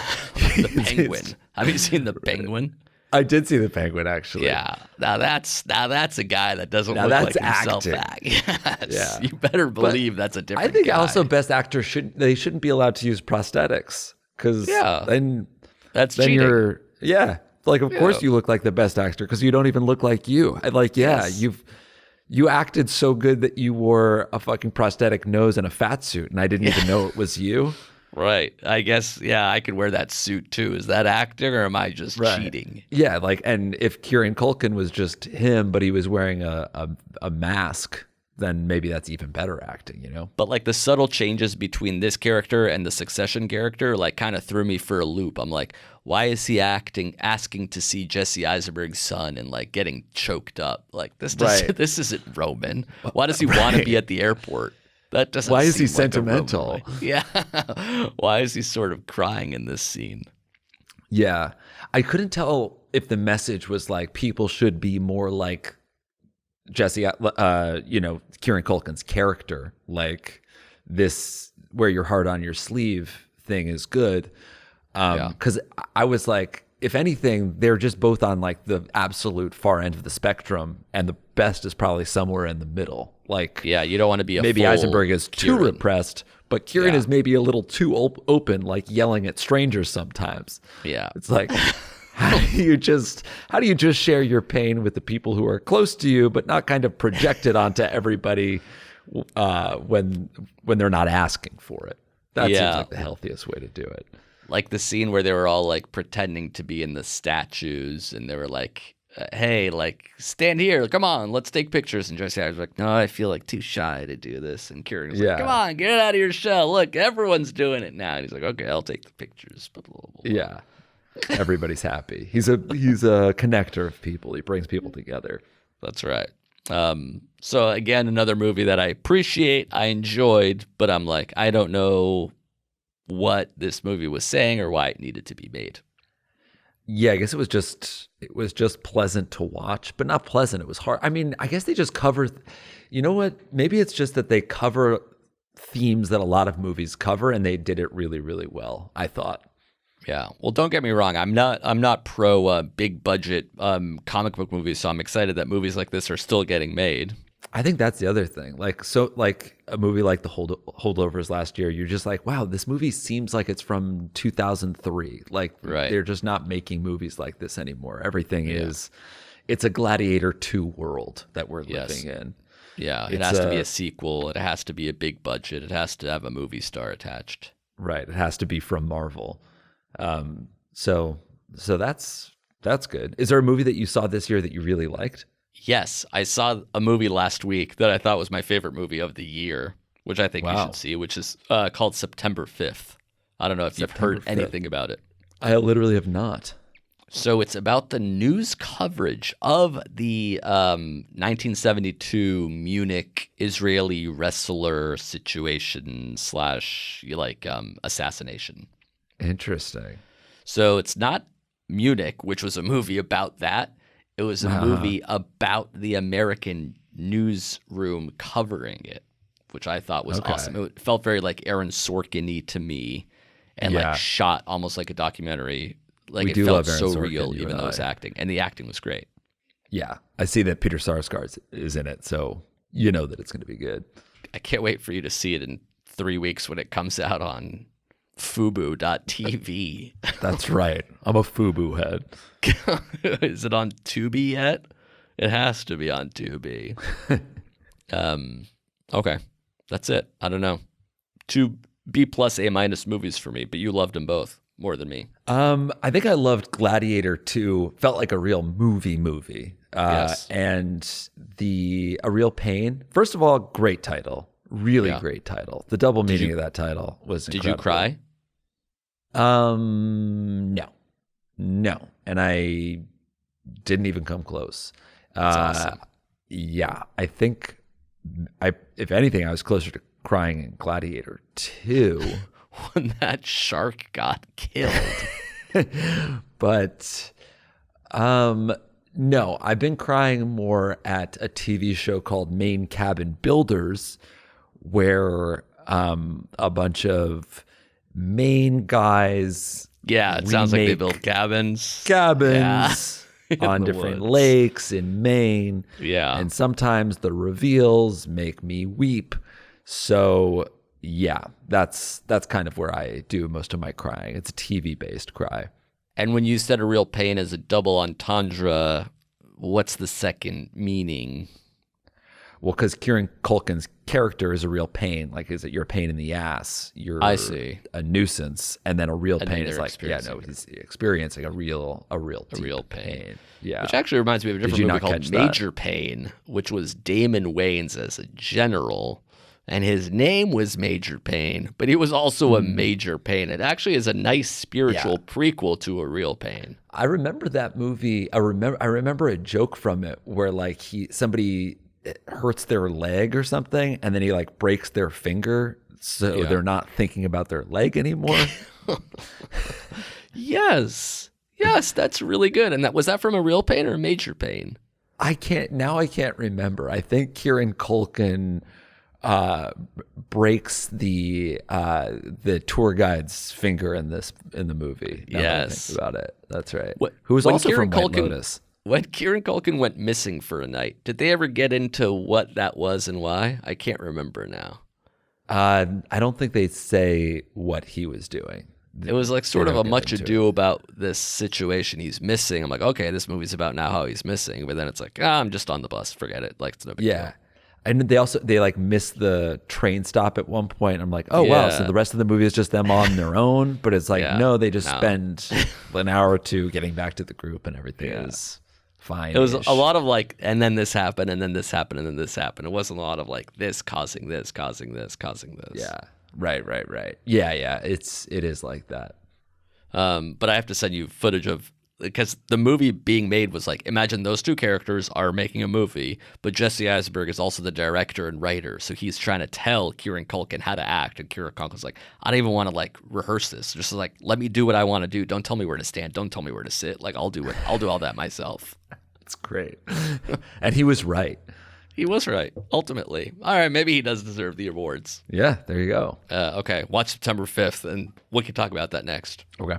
The Penguin. Have you seen The Penguin? I did see The Penguin, actually. Yeah, now that's a guy that doesn't look like himself. Yes, Yeah. You better believe that's a different. I think guy. also best actor shouldn't be allowed to use prosthetics because then cheating. you're of course you look like the best actor because you don't even look like you. You acted so good that you wore a fucking prosthetic nose and a fat suit, and I didn't even know it was you. Right. I guess, I could wear that suit too. Is that acting or am I just cheating? Yeah, and if Kieran Culkin was just him, but he was wearing a mask, then maybe that's even better acting, But like the subtle changes between this character and the Succession character like kind of threw me for a loop. I'm like, why is he asking to see Jesse Eisenberg's son and like getting choked up? Like this isn't Roman. Why does he want to be at the airport? That doesn't. Why is he seem like sentimental? Yeah. Why is he sort of crying in this scene? Yeah. I couldn't tell if the message was like people should be more like Jesse, Kieran Culkin's character. Like this wear your heart on your sleeve thing is good. Because I was like, if anything, they're just both on like the absolute far end of the spectrum, and the best is probably somewhere in the middle. Like, yeah, you don't want to be maybe full Eisenberg is too Kieran. repressed, but Kieran is maybe a little too open, like yelling at strangers sometimes. Yeah, it's like, how do you just share your pain with the people who are close to you, but not kind of project it onto everybody when they're not asking for it? That seems like the healthiest way to do it. Like the scene where they were all like pretending to be in the statues, and they were like, hey, like, stand here, come on, let's take pictures. And Jesse was like, no, I feel like too shy to do this. And Kieran was like, come on, get it out of your shell. Look, everyone's doing it now. And he's like, okay, I'll take the pictures. Blah, blah, blah. Yeah. Everybody's happy. He's a connector of people. He brings people together. That's right. So again, another movie that I appreciate, I enjoyed, but I'm like, I don't know what this movie was saying or why it needed to be made. Yeah, I guess it was just pleasant to watch, but not pleasant. It was hard. I mean, I guess they just cover, you know what? Maybe it's just that they cover themes that a lot of movies cover, and they did it really, really well, I thought. Yeah. Well, don't get me wrong. I'm not pro big budget comic book movies, so I'm excited that movies like this are still getting made. I think that's the other thing. Like a movie like The Holdovers last year, you're just like, wow, this movie seems like it's from 2003. Like, they're just not making movies like this anymore. Everything it's a Gladiator 2 world that we're living in. Yeah, it has to be a sequel. It has to be a big budget. It has to have a movie star attached. Right. It has to be from Marvel. So that's good. Is there a movie that you saw this year that you really liked? Yes, I saw a movie last week that I thought was my favorite movie of the year, which I think you should see, which is called September 5th. I don't know if you've heard anything about it. I literally have not. So it's about the news coverage of the 1972 Munich Israeli wrestler situation / assassination. Interesting. So it's not Munich, which was a movie about that. It was a movie about the American newsroom covering it, which I thought was awesome. It felt very like Aaron Sorkin-y to me, and like shot almost like a documentary. Like it felt so real, even though it was acting, and the acting was great. Yeah, I see that Peter Sarsgaard is in it, so you know that it's going to be good. I can't wait for you to see it in 3 weeks when it comes out on Fubu.tv. That's right. I'm a Fubu head. Is it on Tubi yet? It has to be on Tubi. Okay. That's it. I don't know. 2 B+ A- movies for me, but you loved them both more than me. I think I loved Gladiator 2. Felt like a real movie. Yes. And A Real Pain. First of all, great title. Really great title. The double meaning of that title was incredible. Did you cry? No. And I didn't even come close. That's awesome. Yeah, I think if anything, I was closer to crying in Gladiator 2. When that shark got killed. But no, I've been crying more at a TV show called Main Cabin Builders, where a bunch of Maine guys it sounds like they build cabins on different lakes in Maine. Yeah. And sometimes the reveals make me weep. So yeah, that's kind of where I do most of my crying. It's a TV-based cry. And when you said A Real Pain as a double entendre, what's the second meaning? Well, because Kieran Culkin's character is a real pain. Like, is it you're a pain in the ass? You're I see. A nuisance. And then a real pain is like, he's experiencing a real pain. Yeah. Which actually reminds me of a different movie called Major Pain, which was Damon Wayans as a general. And his name was Major Pain, but he was also a major pain. It actually is a nice spiritual prequel to A Real Pain. I remember that movie. I remember a joke from it where like somebody hurts their leg or something, and then he like breaks their finger, so they're not thinking about their leg anymore. Yes, that's really good. And was that from A Real Pain or Major Pain? I can't remember. I think Kieran Culkin breaks the tour guide's finger in the movie. Now that I think about it. That's right. Who was also from White Lotus. When Kieran Culkin went missing for a night, did they ever get into what that was and why? I can't remember now. I don't think they say what he was doing. It was like sort of a much ado about this situation he's missing. I'm like, okay, this movie's about now how he's missing. But then it's like, I'm just on the bus. Forget it. Like, it's no big deal. And they like miss the train stop at one point. I'm like, oh wow, so the rest of the movie is just them on their own. But it's like, no, they just spend an hour or two getting back to the group and everything is fine. It was a lot of like, and then this happened, and then this happened, and then this happened. It wasn't a lot of like this causing this, causing this, causing this. Yeah. Right. Yeah. It is like that. But I have to send you footage of, because the movie being made was like, imagine those two characters are making a movie, but Jesse Eisenberg is also the director and writer. So he's trying to tell Kieran Culkin how to act. And Kieran Culkin's like, I don't even want to like rehearse this. Just like, let me do what I want to do. Don't tell me where to stand. Don't tell me where to sit. Like, I'll do all that myself. It's great. And he was right. He was right, ultimately. All right, maybe he does deserve the awards. Yeah, there you go. Okay, watch September 5th, and we can talk about that next. Okay.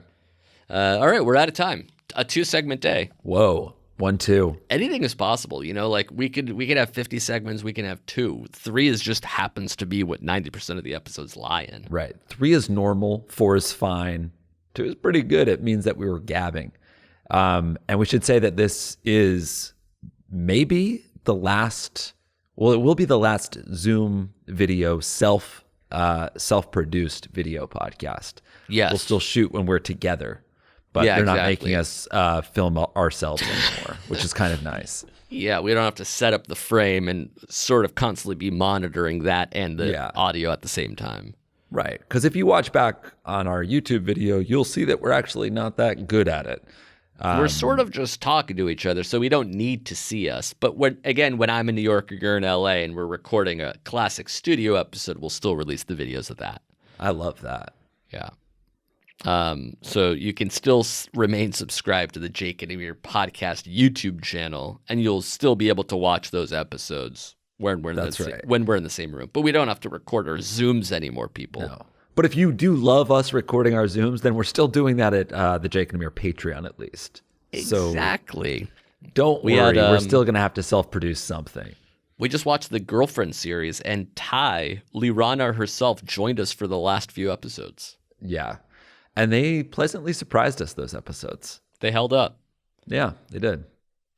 All right, we're out of time. A 2-segment day. Whoa, 1, 2. Anything is possible, you know. Like we could have 50 segments, we can have 2. 3 is just happens to be what 90% of the episodes lie in. Right. 3 is normal. 4 is fine. 2 is pretty good. It means that we were gabbing. And we should say that this is maybe the last. Well, it will be the last Zoom video self-produced video podcast. Yes. We'll still shoot when we're together. But they're not making us film ourselves anymore, which is kind of nice. Yeah, we don't have to set up the frame and sort of constantly be monitoring that and the audio at the same time. Right. Because if you watch back on our YouTube video, you'll see that we're actually not that good at it. We're sort of just talking to each other, so we don't need to see us. But when I'm in New York or you're in LA and we're recording a classic studio episode, we'll still release the videos of that. I love that. Yeah. So you can still remain subscribed to the Jake and Amir podcast YouTube channel, and you'll still be able to watch those episodes when we're in the same room. But we don't have to record our Zooms anymore, people. No. But if you do love us recording our Zooms, then we're still doing that at the Jake and Amir Patreon at least. Exactly. So don't worry, we're still going to have to self-produce something. We just watched the Girlfriend series, and Ty, Lirana herself, joined us for the last few episodes. Yeah. And they pleasantly surprised us, those episodes. They held up. Yeah, they did.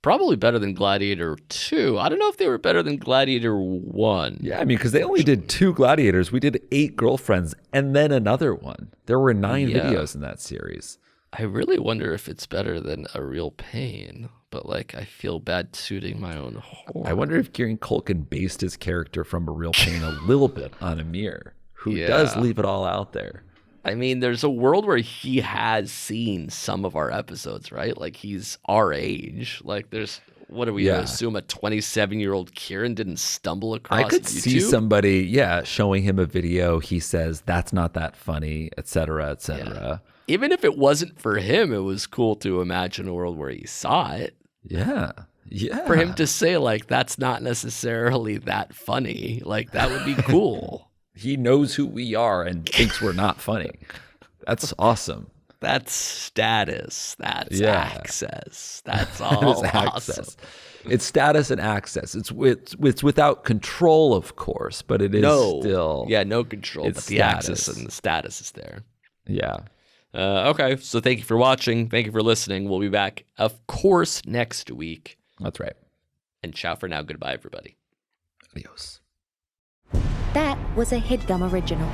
Probably better than Gladiator 2. I don't know if they were better than Gladiator 1. Yeah, I mean, because they only did 2 Gladiators. We did 8 Girlfriends and then another one. There were 9 videos in that series. I really wonder if it's better than A Real Pain. But, like, I feel bad tooting my own horn. I wonder if Kieran Culkin based his character from A Real Pain a little bit on Amir, who does leave it all out there. I mean, there's a world where he has seen some of our episodes, right? Like, he's our age. Like, there's, what do we assume, a 27-year-old Kieran didn't stumble across YouTube? I could see somebody, showing him a video. He says, that's not that funny, et cetera, et cetera. Yeah. Even if it wasn't for him, it was cool to imagine a world where he saw it. Yeah. Yeah. For him to say, like, that's not necessarily that funny. Like, that would be cool. He knows who we are and thinks we're not funny. That's awesome. That's status. That's access. That's all awesome. It's status and access. It's without control, of course, but it is still. Yeah, no control, but the access and the status is there. Yeah. Okay, so thank you for watching. Thank you for listening. We'll be back, of course, next week. That's right. And ciao for now. Goodbye, everybody. Adios. That was a Headgum original.